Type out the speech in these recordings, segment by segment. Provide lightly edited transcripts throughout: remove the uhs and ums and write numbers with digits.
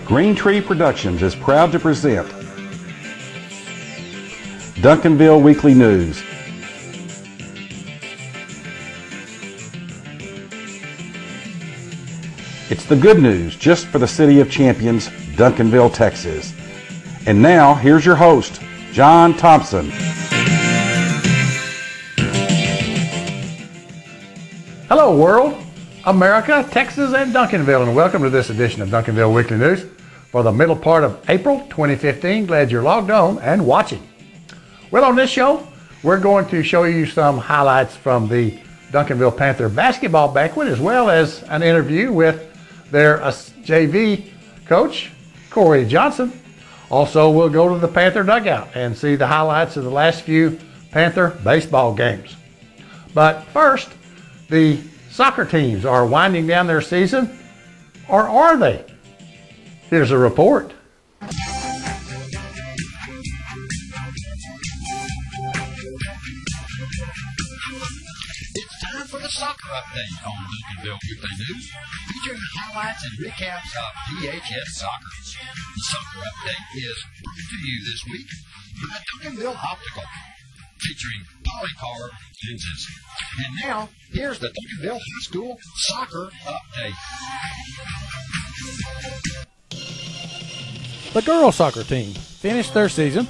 Green Tree Productions is proud to present Duncanville Weekly News. It's the good news just for the City of Champions, Duncanville, Texas. And now, here's your host, John Thompson. Hello, world, America, Texas, and Duncanville, and welcome to this edition of Duncanville Weekly News for the middle part of April 2015. Glad you're logged on and watching. Well, on this show, we're going to show you some highlights from the Duncanville Panther Basketball Banquet, as well as an interview with their JV coach, Corey Johnson. Also, we'll go to the Panther dugout and see the highlights of the last few Panther baseball games. But first, the soccer teams are winding down their season, or are they? Here's a report. It's time for the soccer update on Duncanville Weekly News, featuring highlights and recaps of DHS soccer. The soccer update is brought to you this week by Duncanville Optical, featuring polycarb lenses. And now, here's the Duncanville High School soccer update. The girls soccer team finished their season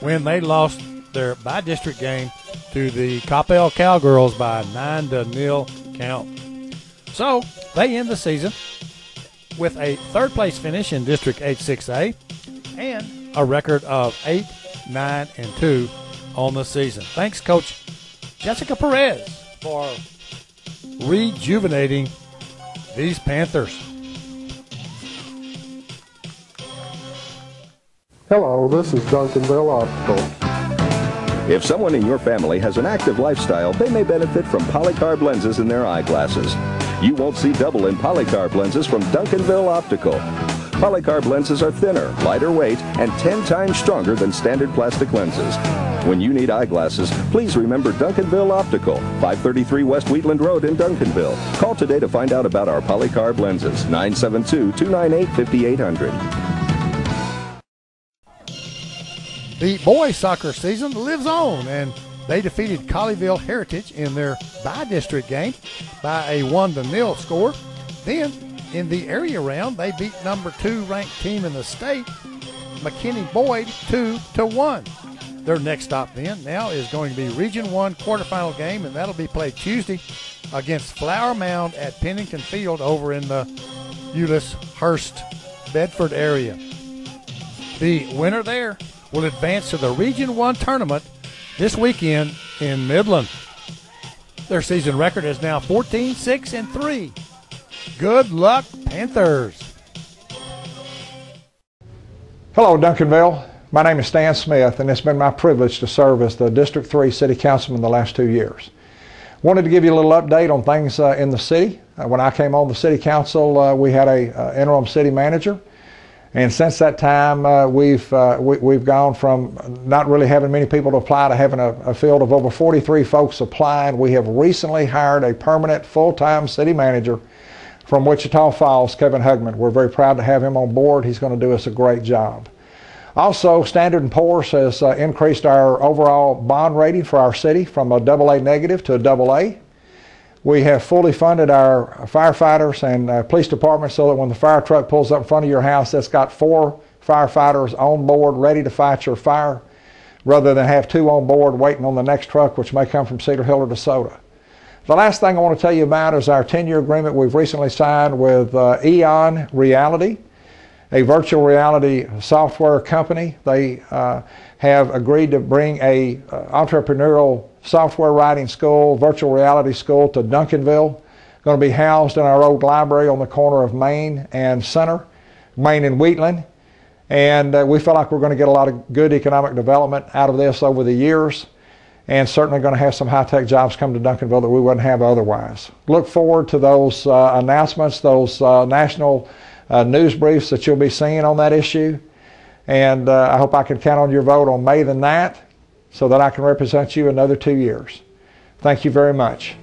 when they lost their by-district game to the Coppell Cowgirls by a 9-0 count. So they end the season with a third-place finish in District H6A and a record of 8-9-2 on the season. Thanks, Coach Jessica Perez, for rejuvenating these Panthers. Hello, this is Duncanville Optical. If someone in your family has an active lifestyle, they may benefit from polycarb lenses in their eyeglasses. You won't see double in polycarb lenses from Duncanville Optical. Polycarb lenses are thinner, lighter weight, and 10 times stronger than standard plastic lenses. When you need eyeglasses, please remember Duncanville Optical, 533 West Wheatland Road in Duncanville. Call today to find out about our polycarb lenses, 972-298-5800. The boys soccer season lives on, and they defeated Colleyville Heritage in their by-district game by a 1-0 score. Then, in the area round, they beat number 2 ranked team in the state, McKinney Boyd, 2-1. Their next stop then now is going to be Region 1 quarterfinal game, and that'll be played Tuesday against Flower Mound at Pennington Field over in the Euless-Hurst, Bedford area. The winner there will advance to the Region 1 tournament this weekend in Midland. Their season record is now 14-6-3. Good luck, Panthers. Hello, Duncanville. My name is Stan Smith, and it's been my privilege to serve as the District 3 City Councilman the last 2 years. Wanted to give you a little update on things in the city. When I came on the City Council, we had a interim city manager. And since that time, we've gone from not really having many people to apply to having a field of over 43 folks applying. We have recently hired a permanent full-time city manager from Wichita Falls, Kevin Hugman. We're very proud to have him on board. He's going to do us a great job. Also, Standard & Poor's has increased our overall bond rating for our city from a AA negative to a AA. We have fully funded our firefighters and police department so that when the fire truck pulls up in front of your house, it's got 4 firefighters on board ready to fight your fire, rather than have 2 on board waiting on the next truck, which may come from Cedar Hill or DeSoto. The last thing I want to tell you about is our 10-year agreement we've recently signed with Eon Reality, a virtual reality software company. They have agreed to bring a entrepreneurial software writing school, virtual reality school to Duncanville. Going to be housed in our old library on the corner of Main and Center, Main and Wheatland. And we feel like we're going to get a lot of good economic development out of this over the years, and certainly going to have some high-tech jobs come to Duncanville that we wouldn't have otherwise. Look forward to those announcements, those national news briefs that you'll be seeing on that issue. And I hope I can count on your vote on May the 9th so that I can represent you another 2 years. Thank you very much.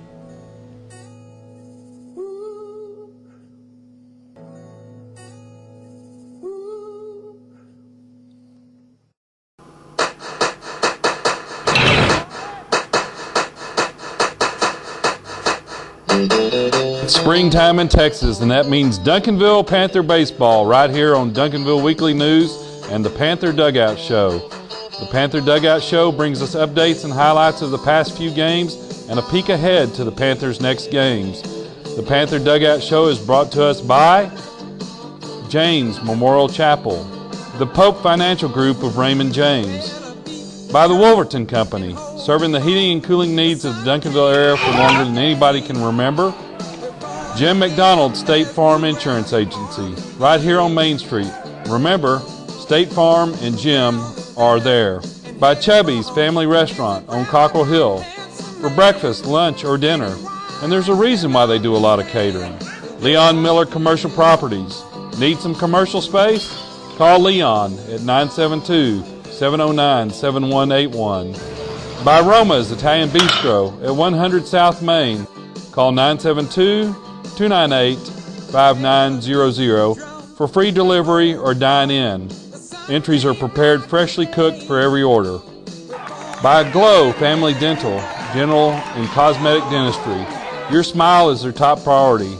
It's springtime in Texas, and that means Duncanville Panther baseball right here on Duncanville Weekly News and the Panther Dugout Show. The Panther Dugout Show brings us updates and highlights of the past few games and a peek ahead to the Panthers' next games. The Panther Dugout Show is brought to us by James Memorial Chapel, the Pope Financial Group of Raymond James, by the Wolverton Company, serving the heating and cooling needs of the Duncanville area for longer than anybody can remember. Jim McDonald State Farm Insurance Agency, right here on Main Street. Remember, State Farm and Jim are there. By Chubby's Family Restaurant on Cockrell Hill for breakfast, lunch, or dinner. And there's a reason why they do a lot of catering. Leon Miller Commercial Properties. Need some commercial space? Call Leon at 972-709-7181. By Roma's Italian Bistro at 100 South Main. Call 972-298-5900 for free delivery or dine-in. Entries are prepared freshly cooked for every order. By Glow Family Dental, General and Cosmetic Dentistry. Your smile is their top priority.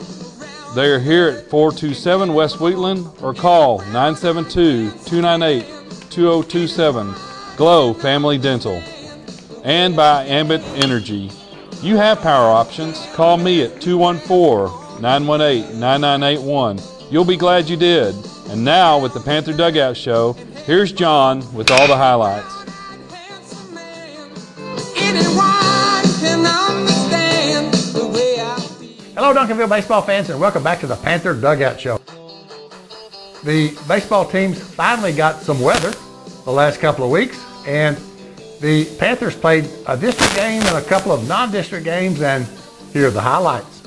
They are here at 427 West Wheatland or call 972-298-2027. Glow Family Dental. And by Ambit Energy. You have power options. Call me at 214-918-9981. You'll be glad you did. And now, with the Panther Dugout Show, here's John with all the highlights. Hello, Duncanville baseball fans, and welcome back to the Panther Dugout Show. The baseball teams finally got some weather the last couple of weeks, and the Panthers played a district game and a couple of non-district games, and here are the highlights.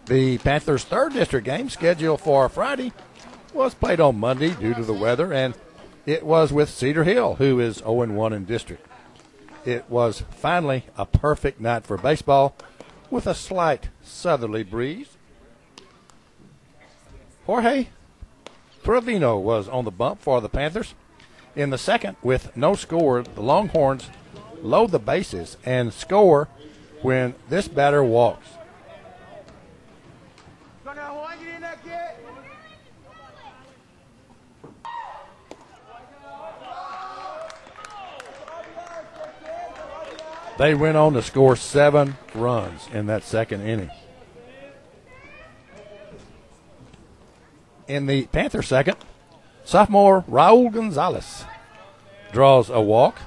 The Panthers' third district game, scheduled for Friday, was played on Monday due to the weather, and it was with Cedar Hill, who is 0-1 in district. It was finally a perfect night for baseball with a slight southerly breeze. Jorge Trevino was on the bump for the Panthers. In the second, with no score, the Longhorns load the bases and score when this batter walks. They went on to score 7 runs in that second inning. In the Panther second, sophomore Raul Gonzalez draws a walk.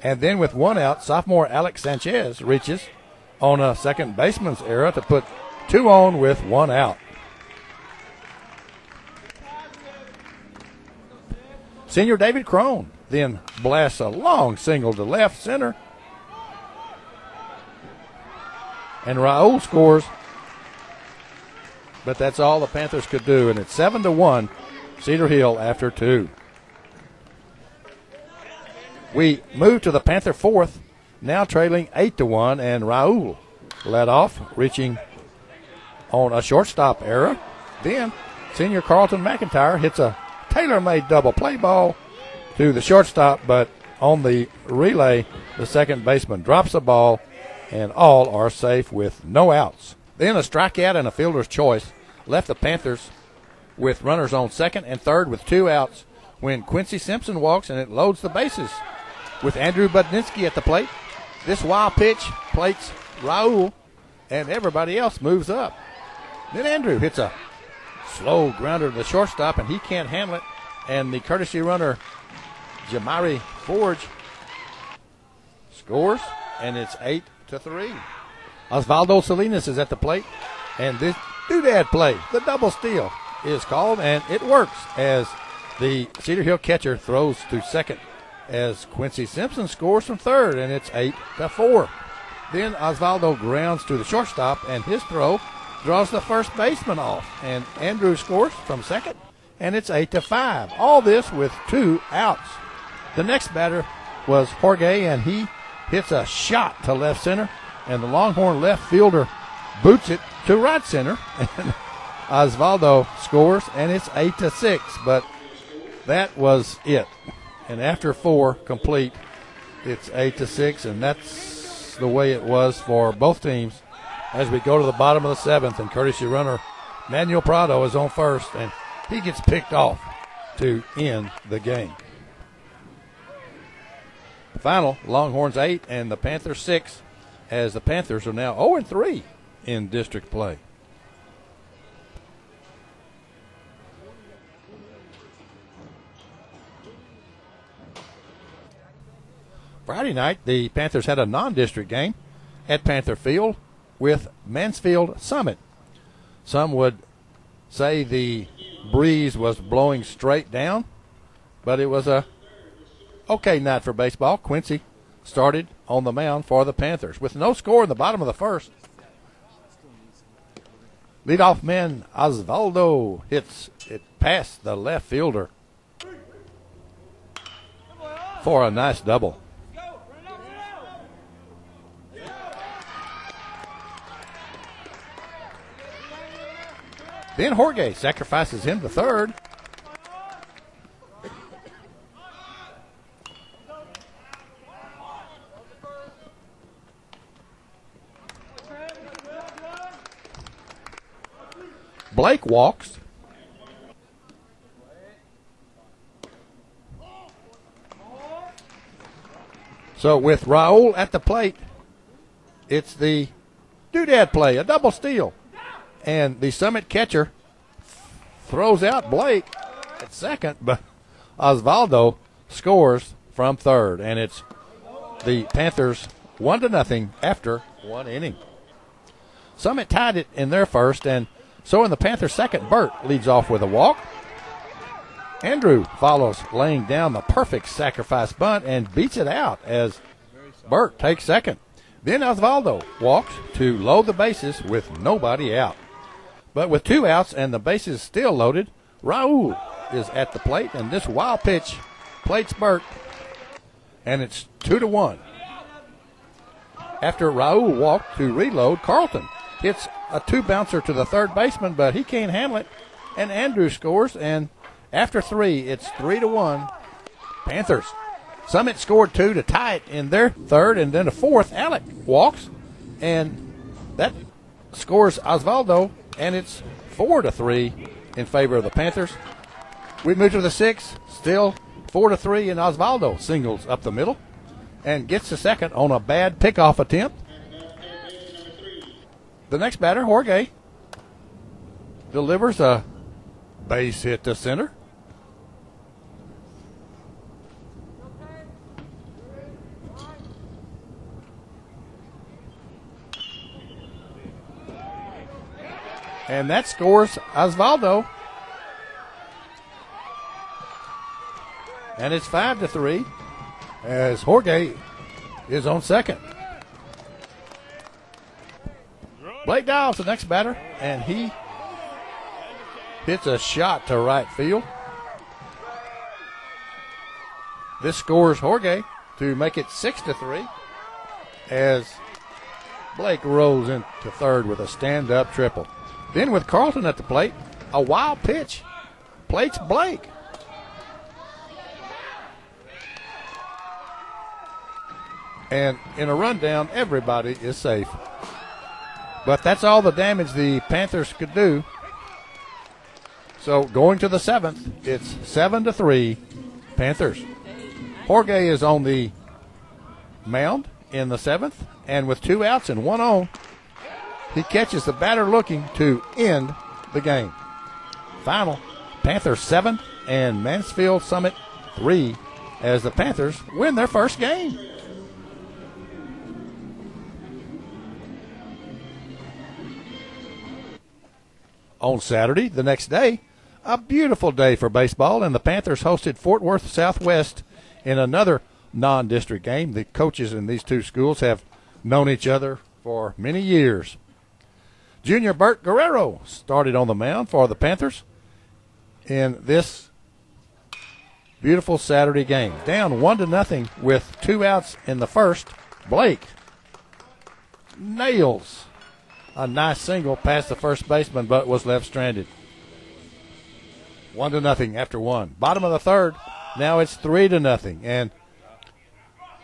And then with one out, sophomore Alex Sanchez reaches on a second baseman's error to put 2 on with 1 out. Senior David Crone then blasts a long single to left center. And Raul scores, but that's all the Panthers could do, and it's 7-1, Cedar Hill after 2. We move to the Panther fourth, now trailing 8-1, and Raul led off, reaching on a shortstop error. Then senior Carlton McIntyre hits a tailor-made double play ball to the shortstop, but on the relay, the second baseman drops the ball, and all are safe with no outs. Then a strikeout and a fielder's choice left the Panthers with runners on second and third with 2 outs when Quincy Simpson walks, and it loads the bases with Andrew Budninsky at the plate. This wild pitch plates Raul, and everybody else moves up. Then Andrew hits a slow grounder to the shortstop, and he can't handle it, and the courtesy runner Jamari Forge scores, and it's 8-3. Osvaldo Salinas is at the plate, and this doodad play, the double steal, is called, and it works as the Cedar Hill catcher throws to second as Quincy Simpson scores from third, and it's 8-4. Then Osvaldo grounds to the shortstop, and his throw draws the first baseman off, and Andrew scores from second, and it's 8-5. All this with 2 outs. The next batter was Jorge, and he hits a shot to left center, and the Longhorn left fielder boots it to right center, and Osvaldo scores, and it's 8-6. But that was it. And after 4 complete, it's 8-6, and that's the way it was for both teams as we go to the bottom of the 7th. And courtesy runner Manuel Prado is on first, and he gets picked off to end the game. Final, Longhorns 8 and the Panthers 6, as the Panthers are now 0-3 in district play. Friday night, the Panthers had a non-district game at Panther Field with Mansfield Summit. Some would say the breeze was blowing straight down, but it was a okay night for baseball. Quincy started on the mound for the Panthers with no score in the bottom of the first. Leadoff man Osvaldo hits it past the left fielder for a nice double. Then Jorge sacrifices him to third. Blake walks. So with Raul at the plate, it's the doodad play, a double steal. And the Summit catcher throws out Blake at second, but Osvaldo scores from third. And it's the Panthers 1-0 after 1 inning. Summit tied it in their first, and so in the Panthers' second, Burt leads off with a walk. Andrew follows, laying down the perfect sacrifice bunt and beats it out as Burt takes second. Then Osvaldo walks to load the bases with nobody out. But with 2 outs and the bases still loaded, Raul is at the plate, and this wild pitch plates Burt, and it's 2-1. After Raul walked to reload, Carlton hits a 2-bouncer to the third baseman, but he can't handle it, and Andrew scores, and after 3, it's 3-1 Panthers. Summit scored 2 to tie it in their third, and then a fourth, Alec walks, and that scores Osvaldo, and it's 4-3 in favor of the Panthers. We move to the 6th, still 4-3, and Osvaldo singles up the middle and gets the second on a bad pickoff attempt. The next batter, Jorge, delivers a base hit to center. And that scores Osvaldo. And it's 5-3 as Jorge is on second. Blake Dial's the next batter, and he hits a shot to right field. This scores Jorge to make it 6-3 as Blake rolls into third with a stand-up triple. Then with Carlton at the plate, a wild pitch plates Blake. And in a rundown, everybody is safe. But that's all the damage the Panthers could do. So going to the 7th, it's 7-3 Panthers. Jorge is on the mound in the 7th, and with 2 outs and 1 on, he catches the batter looking to end the game. Final, Panthers 7 and Mansfield Summit 3 as the Panthers win their first game. On Saturday, the next day, a beautiful day for baseball, and the Panthers hosted Fort Worth Southwest in another non-district game. The coaches in these two schools have known each other for many years. Junior Bert Guerrero started on the mound for the Panthers in this beautiful Saturday game. Down 1-0 with 2 outs in the first, Blake nails a nice single past the first baseman, but was left stranded. 1-0 after one. Bottom of the third. Now it's 3-0. And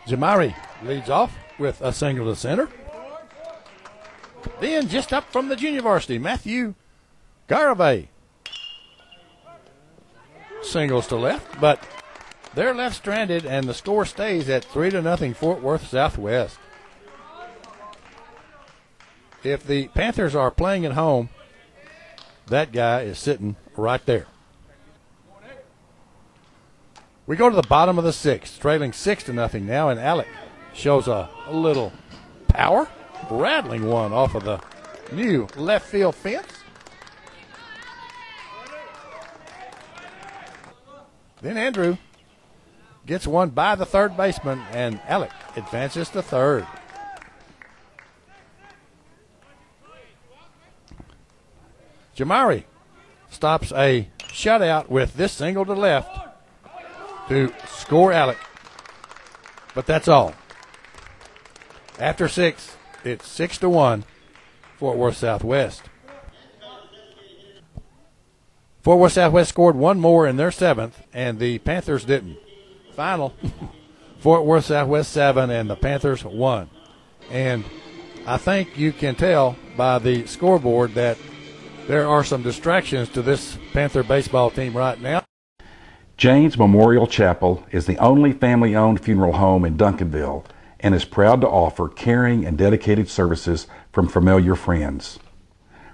Jamari leads off with a single to center. Then just up from the junior varsity, Matthew Garavay. Singles to left, but they're left stranded, and the score stays at 3-0 Fort Worth Southwest. If the Panthers are playing at home, that guy is sitting right there. We go to the bottom of the sixth, trailing 6-0 now, and Alec shows a little power, rattling one off of the new left field fence. Then Andrew gets one by the third baseman, and Alec advances to third. Jamari stops a shutout with this single to left to score Alec. But that's all. After 6, it's 6-1 Fort Worth Southwest. Fort Worth Southwest scored one more in their 7th, and the Panthers didn't. Final, Fort Worth Southwest 7 and the Panthers 1. And I think you can tell by the scoreboard that there are some distractions to this Panther baseball team right now. James Memorial Chapel is the only family-owned funeral home in Duncanville and is proud to offer caring and dedicated services from familiar friends.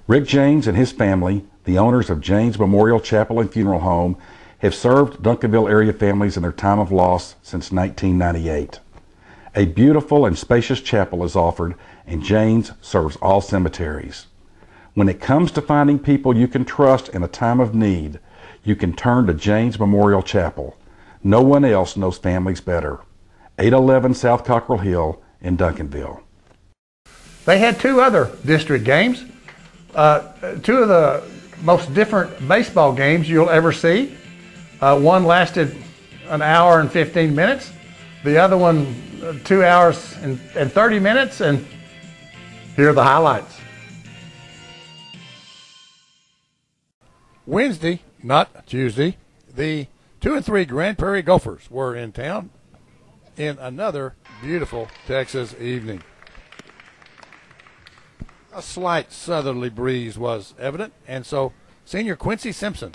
Rick James and his family, the owners of James Memorial Chapel and Funeral Home, have served Duncanville area families in their time of loss since 1998. A beautiful and spacious chapel is offered, and James serves all cemeteries. When it comes to finding people you can trust in a time of need, you can turn to James Memorial Chapel. No one else knows families better. 811 South Cockrell Hill in Duncanville. They had two other district games, two of the most different baseball games you'll ever see. One lasted an hour and 15 minutes. The other one, 2 hours and 30 minutes. And here are the highlights. Wednesday, not Tuesday, the 2 and 3 Grand Prairie Gophers were in town in another beautiful Texas evening. A slight southerly breeze was evident, and so senior Quincy Simpson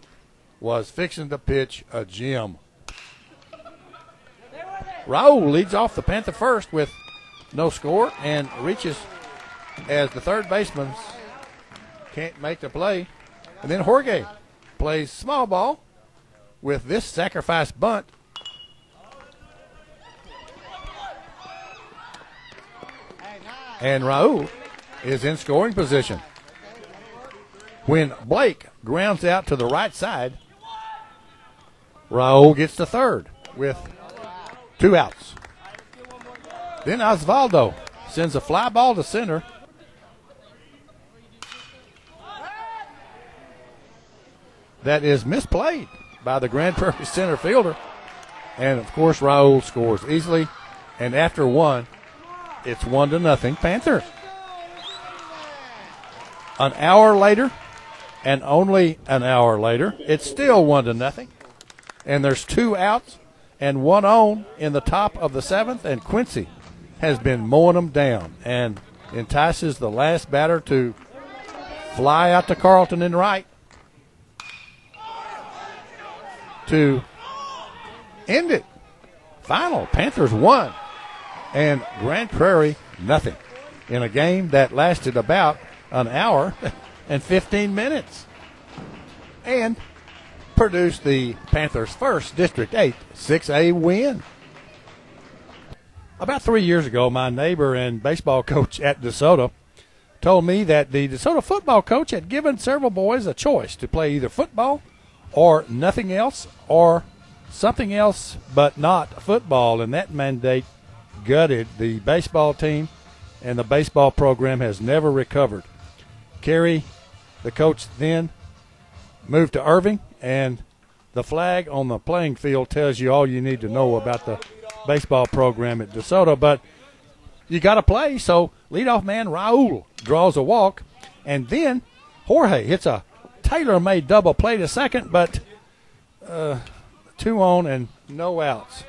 was fixing to pitch a gem. Raul leads off the Panther first with no score and reaches as the third baseman can't make the play. And then Jorge plays small ball with this sacrifice bunt. And Raul is in scoring position. When Blake grounds out to the right side, Raul gets to third with 2 outs. Then Osvaldo sends a fly ball to center. That is misplayed by the Grand Prairie center fielder. And, of course, Raul scores easily. And after one, it's 1-0 Panthers. An hour later, and only an hour later, it's still 1-0. And there's 2 outs and 1 on in the top of the 7th. And Quincy has been mowing them down and entices the last batter to fly out to Carlton in right to end it. Final, Panthers 1 and Grand Prairie nothing in a game that lasted about an hour and 15 minutes and produced the Panthers' first District 8 6A win. About 3 years ago, my neighbor and baseball coach at DeSoto told me that the DeSoto football coach had given several boys a choice to play either football or nothing else or something else but not football, and that mandate gutted the baseball team, and the baseball program has never recovered. Kerry, the coach then, moved to Irving, and the flag on the playing field tells you all you need to know about the baseball program at DeSoto. But you got to play. So leadoff man Raul draws a walk, and then Jorge hits a tailor-made double play to second, but 2 on and no outs.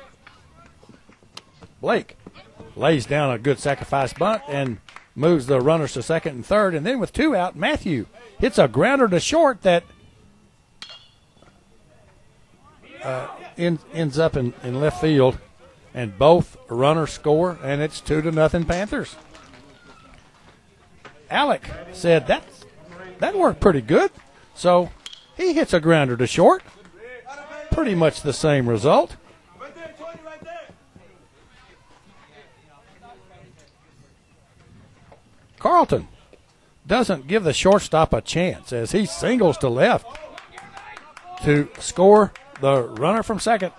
Blake lays down a good sacrifice bunt and moves the runners to second and third, and then with 2 out, Matthew hits a grounder to short that ends up in left field, and both runners score, and it's 2-0 Panthers. Alec said that worked pretty good, so he hits a grounder to short. Pretty much the same result. Carlton doesn't give the shortstop a chance as he singles to left to score the runner from second.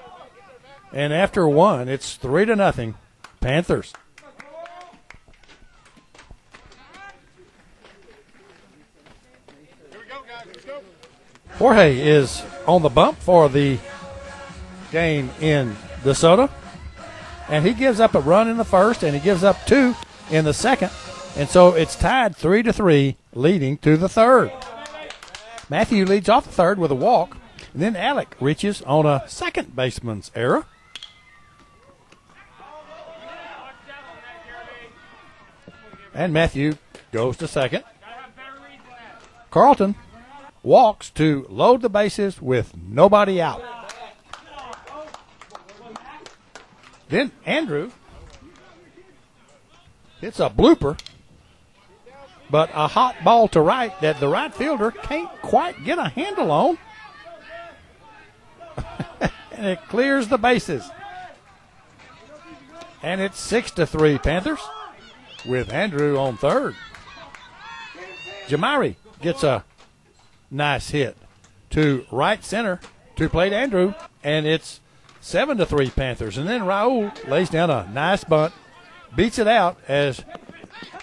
And after 1, it's 3-0 Panthers. Jorge is on the bump for the game in DeSoto, and he gives up a run in the first, and he gives up 2 in the second, and so it's tied 3-3, leading to the third. Matthew leads off the third with a walk, and then Alec reaches on a second baseman's error. And Matthew goes to second. Carlton walks to load the bases with nobody out. Then Andrew hits a blooper, but a hot ball to right that the right fielder can't quite get a handle on. And it clears the bases. And it's 6-3 Panthers with Andrew on third. Jamari gets a nice hit to right center to plate Andrew, and it's 7-3 Panthers. And then Raul lays down a nice bunt, beats it out as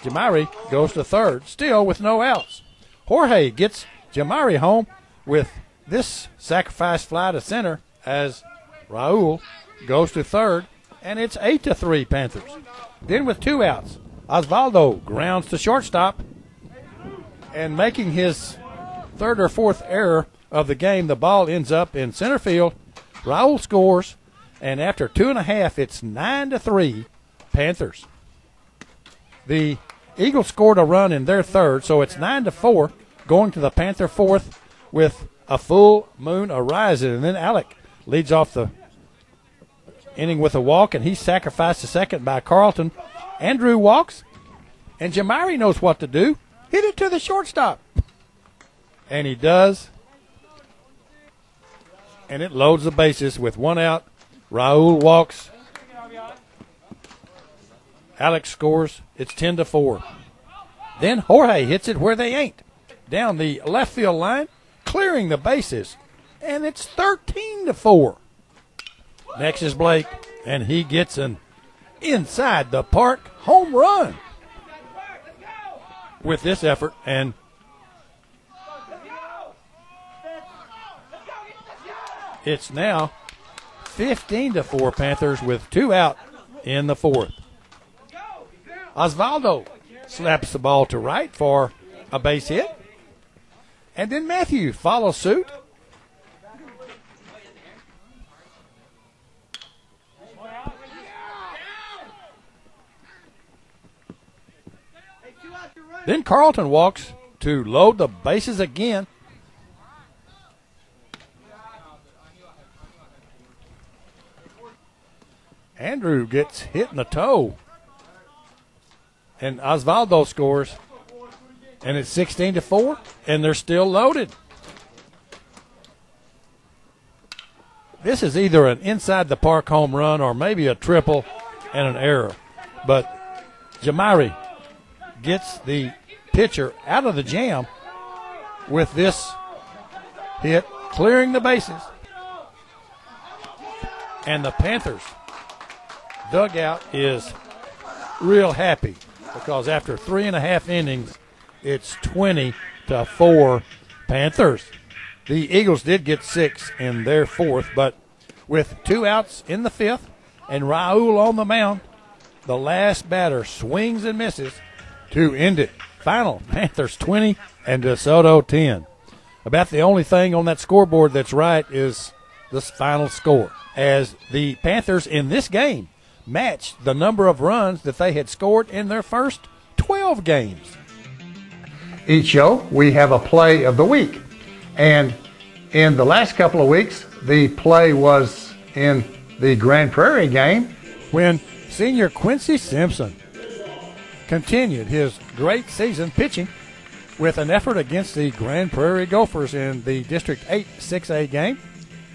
Jamari goes to third, still with no outs. Jorge gets Jamari home with this sacrifice fly to center as Raul goes to third, and it's 8-3 Panthers. Then with 2 outs, Osvaldo grounds to shortstop, and making his third or fourth error of the game, the ball ends up in center field. Raul scores, and after 2.5, it's 9-3 Panthers. The Eagles scored a run in their third, so it's 9-4, going to the Panther fourth with a full moon arising. And then Alec leads off the inning with a walk, and he's sacrificed to second by Carlton. Andrew walks, and Jamari knows what to do. Hit it to the shortstop. And he does. And it loads the bases with 1 out. Raul walks. Alex scores. It's 10-4. Then Jorge hits it where they ain't, down the left field line, clearing the bases. And it's 13-4. Next is Blake, and he gets an inside the park home run with this effort, and it's now 15-4 Panthers with 2 out in the fourth. Osvaldo slaps the ball to right for a base hit, and then Matthew follows suit. Then Carlton walks to load the bases again. Andrew gets hit in the toe. And Osvaldo scores. And it's 16-4, and they're still loaded. This is either an inside the park home run or maybe a triple and an error. But Jamari gets the pitcher out of the jam with this hit, clearing the bases. And the Panthers dugout is real happy because after 3.5 innings, it's 20-4 Panthers. The Eagles did get 6 in their fourth, but with 2 outs in the fifth and Raul on the mound, the last batter swings and misses to end it. Final, Panthers 20 and DeSoto 10. About the only thing on that scoreboard that's right is this final score, as the Panthers in this game matched the number of runs that they had scored in their first 12 games. Each show, we have a play of the week. And in the last couple of weeks, the play was in the Grand Prairie game when senior Quincy Simpson continued his great season pitching with an effort against the Grand Prairie Gophers in the District 8 6A game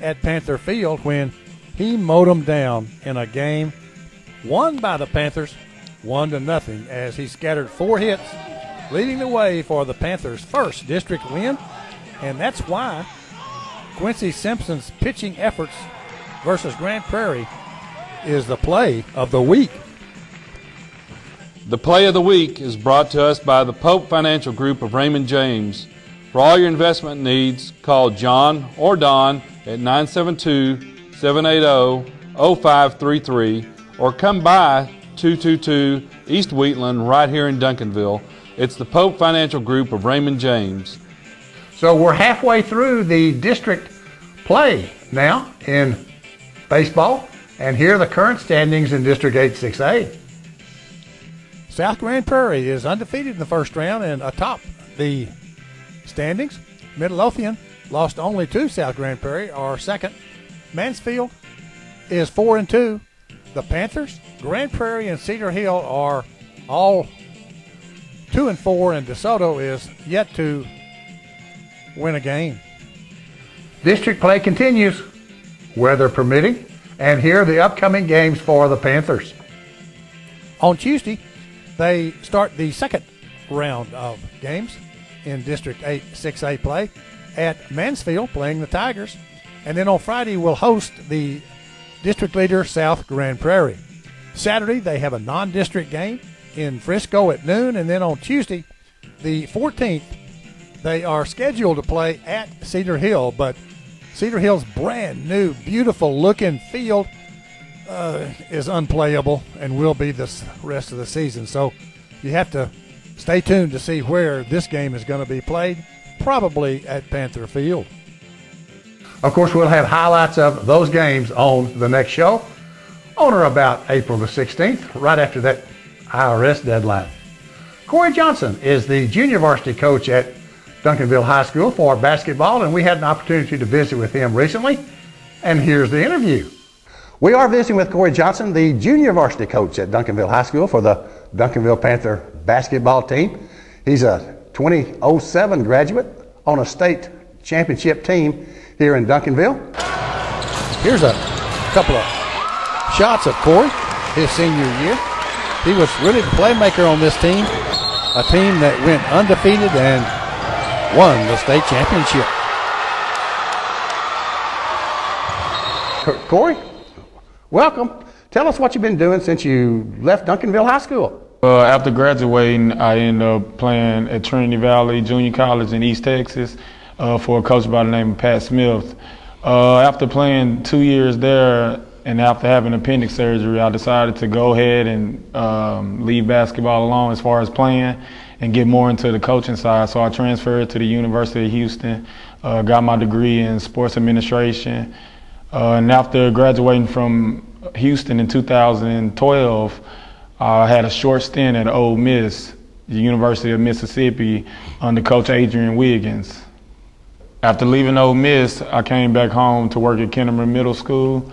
at Panther Field, when he mowed them down in a game won by the Panthers 1-0, as he scattered 4 hits, leading the way for the Panthers' first district win. And that's why Quincy Simpson's pitching efforts versus Grand Prairie is the play of the week. The play of the week is brought to us by the Pope Financial Group of Raymond James. For all your investment needs, call John or Don at 972-780-0533 or come by 222 East Wheatland right here in Duncanville. It's the Pope Financial Group of Raymond James. So we're halfway through the district play now in baseball, and here are the current standings in District 8 6A. South Grand Prairie is undefeated in the first round and atop the standings. Midlothian lost only to South Grand Prairie, are second. Mansfield is 4-2. The Panthers, Grand Prairie, and Cedar Hill are all 2-4, and DeSoto is yet to win a game. District play continues, weather permitting, and here are the upcoming games for the Panthers. On Tuesday, they start the second round of games in District 8 6A play at Mansfield, playing the Tigers. And then on Friday, we'll host the district leader, South Grand Prairie. Saturday, they have a non-district game in Frisco at noon. And then on Tuesday, the 14th, they are scheduled to play at Cedar Hill. But Cedar Hill's brand new, beautiful-looking field is unplayable and will be this rest of the season. So you have to stay tuned to see where this game is going to be played, probably at Panther Field. Of course, we'll have highlights of those games on the next show on or about April the 16th, right after that IRS deadline. Corey Johnson is the junior varsity coach at Duncanville High School for basketball, and we had an opportunity to visit with him recently, and here's the interview. We are visiting with Corey Johnson, the junior varsity coach at Duncanville High School for the Duncanville Panther basketball team. He's a 2007 graduate on a state championship team here in Duncanville. Here's a couple of shots of Corey his senior year. He was really the playmaker on this team, a team that went undefeated and won the state championship. Corey, welcome. Tell us what you've been doing since you left Duncanville High School. After graduating, I ended up playing at Trinity Valley Junior College in East Texas for a coach by the name of Pat Smith. After playing 2 years there and after having appendix surgery, I decided to go ahead and leave basketball alone as far as playing and get more into the coaching side. So I transferred to the University of Houston, got my degree in sports administration. And after graduating from Houston in 2012, I had a short stint at Ole Miss, the University of Mississippi, under Coach Adrian Wiggins. After leaving Ole Miss, I came back home to work at Kennemer Middle School.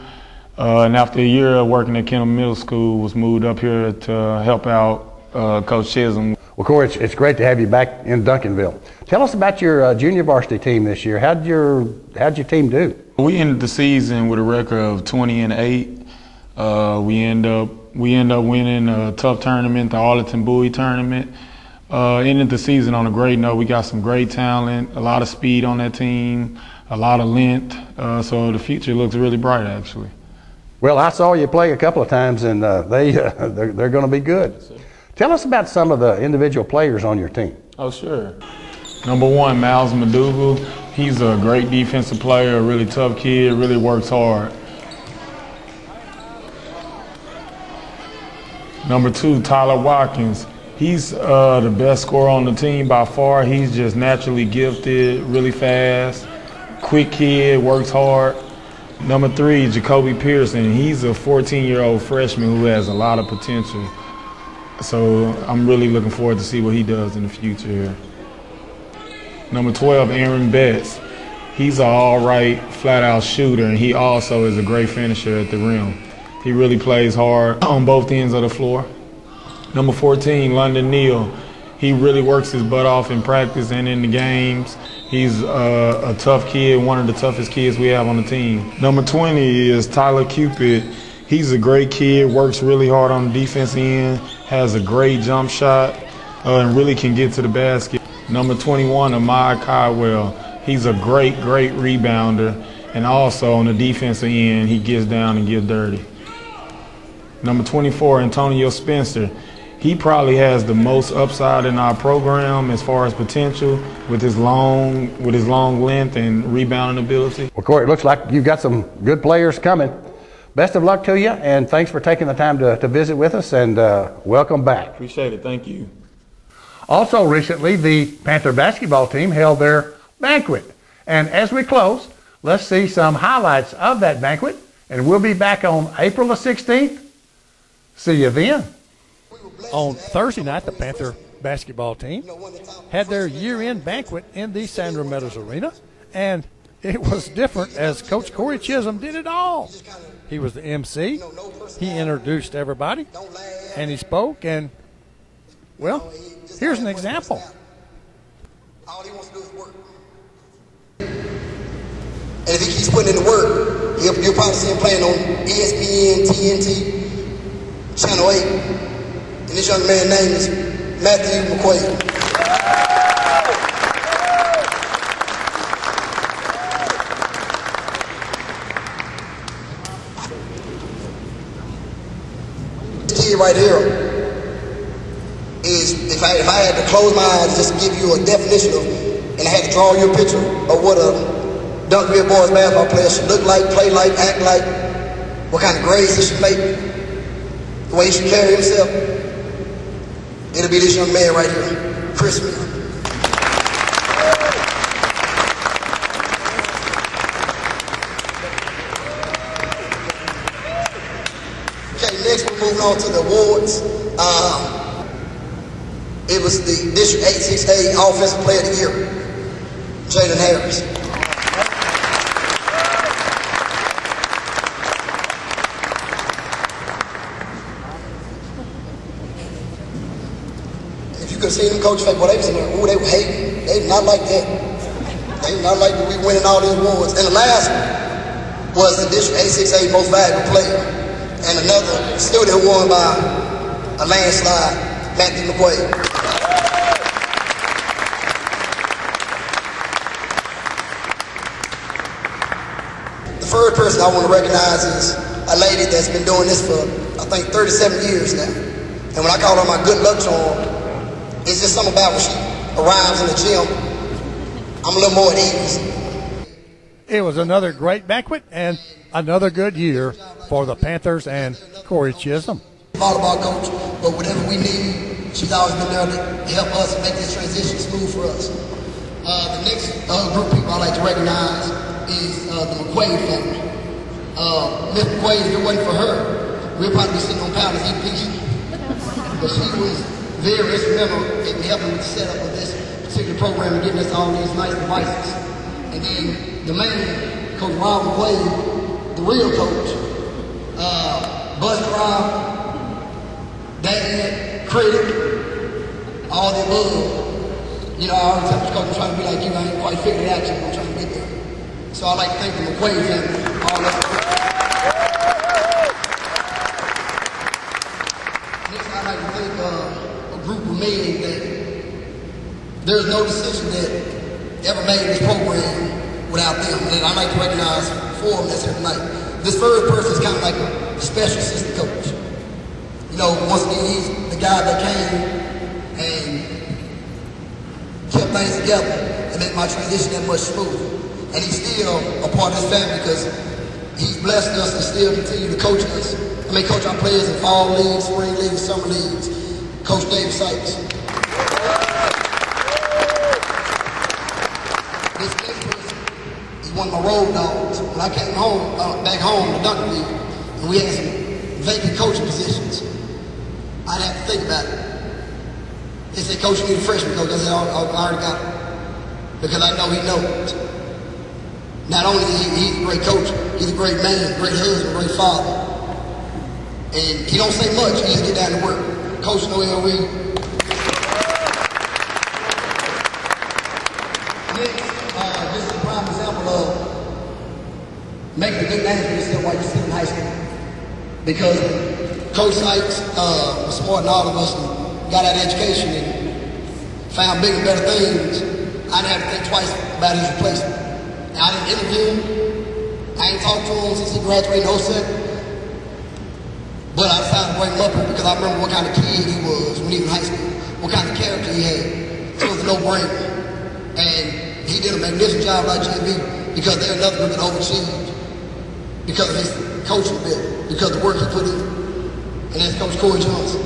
And after a year of working at Kennemer Middle School, was moved up here to help out Coach Chisholm. Well, Corey, it's great to have you back in Duncanville. Tell us about your junior varsity team this year. How'd your team do? We ended the season with a record of 20-8. We end up winning a tough tournament, the Arlington Bowie tournament. Ended the season on a great note. We got some great talent, a lot of speed on that team, a lot of length. So the future looks really bright, actually. Well, I saw you play a couple of times, and they're going to be good. Tell us about some of the individual players on your team. Oh, sure. Number one, Miles Madugu. He's a great defensive player, a really tough kid, really works hard. Number 2, Tyler Watkins. He's the best scorer on the team by far. He's just naturally gifted, really fast, quick kid, works hard. Number 3, Jacoby Pearson. He's a 14-year-old freshman who has a lot of potential. So I'm really looking forward to see what he does in the future here. Number 12, Aaron Betts. He's an all-right, flat-out shooter, and he also is a great finisher at the rim. He really plays hard on both ends of the floor. Number 14, London Neal. He really works his butt off in practice and in the games. He's a tough kid, one of the toughest kids we have on the team. Number 20 is Tyler Cupid. He's a great kid, works really hard on the defensive end, has a great jump shot, and really can get to the basket. Number 21, Ahmad Caldwell. He's a great rebounder, and also on the defensive end, he gets down and gets dirty. Number 24, Antonio Spencer. He probably has the most upside in our program as far as potential with his long length and rebounding ability. Well, Corey, it looks like you've got some good players coming. Best of luck to you, and thanks for taking the time to visit with us, and welcome back. Appreciate it. Thank you. Also recently, the Panther basketball team held their banquet. And as we close, let's see some highlights of that banquet, and we'll be back on April the 16th. See you then. On Thursday night, the Panther basketball team had their year-end banquet in the Sandra Meadows Arena, and it was different as Coach Corey Chisholm did it all. He was the MC. He introduced everybody, and he spoke, and, well, here's an example. All he wants to do is work. And if he keeps putting in the work, you'll probably see him playing on ESPN, TNT, Channel 8. And this young man's name is Matthew McQuaid. This kid right here is, if I had to close my eyes just to give you a definition of, and I had to draw you a picture of what a Duncanville boys basketball player should look like, play like, act like, what kind of grades he should make, the way he should carry himself, it'll be this young man right here, Chris Smith. Okay, next we're moving on to the awards. It was the District 86A Offensive Player of the Year, Jalen Harris. If you could see them coach face, boy, they was in there, ooh, they were hating. They did not like that. They did not like that we winning all these awards. And the last one was the District 86A Most Valuable Player. And another student won by a landslide, Matthew McQuaid. The first person I want to recognize is a lady that's been doing this for, I think, 37 years now. And when I call her my good luck charm, it's just something about when she arrives in the gym, I'm a little more at ease. It was another great banquet and another good year for the Panthers and Corey Chisholm. Volleyball coach, but whatever we need, she's always been there to help us make this transition smooth for us. The next group of people I'd like to recognize is the McQuaid family. Miss McQuaid, if it wasn't for her, we'd probably be sitting on powders eating pizza. But she was very instrumental in helping with the setup of this particular program and getting us all these nice devices. And then the man, Coach Ron McQuaid, the real coach, bus driver, dad, critic, all the above. You know, I always tell the coach, I'm trying to be like you, I ain't quite figured it out yet, but I'm trying to get there. So I'd like to thank the McQuaid family, all of them. Next, I'd like to thank a group of men that there's no decision that ever made in this program without them. And I'd like to recognize four of them that's here tonight. This third person is kind of like a special assistant coach. You know, once again, he's the guy that came and kept things together and made my transition that much smoother. And he's still a part of this family because he's blessed us to still continue to coach us. Coach our players in fall leagues, spring leagues, summer leagues. Coach Dave Sykes. This next person is one of my road dogs. When I came home, back home to Duncanville, and we had some vacant coaching positions, I'd have to think about it. They said, Coach, you need a freshman coach. I said, I already got it. Because I know he knows. Not only is he a great coach, he's a great man, great husband, great father. And he don't say much, he just get down to work. Coach Noel Reed. Next, this is a prime example of making a good name for yourself while you're still in high school. Because Coach Sykes was smart than all of us and got out of education and found bigger and better things. I didn't have to think twice about his replacement. And I didn't interview him. I ain't talked to him since he graduated in 07. But I decided to bring him up here because I remember what kind of kid he was when he was in high school, what kind of character he had. So it was a no-brainer. And he did a magnificent job like JB because they're another group that overachieved because of his coaching ability, because of the work he put in. And that's Coach Corey Johnson.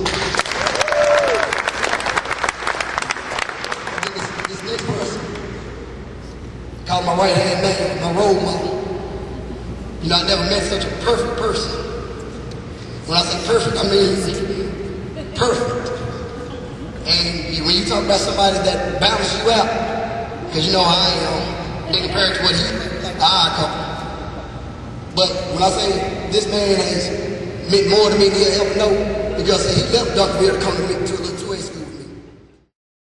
This next person, called my right-hand man, my role model. You know, I never met such a perfect person. When I say perfect, I mean perfect. And when you talk about somebody that balances you out, because you know how I am, then compared to what he's like the odd couple. But when I say this man has meant more to me than he'll ever know, because he left Duncanville to come to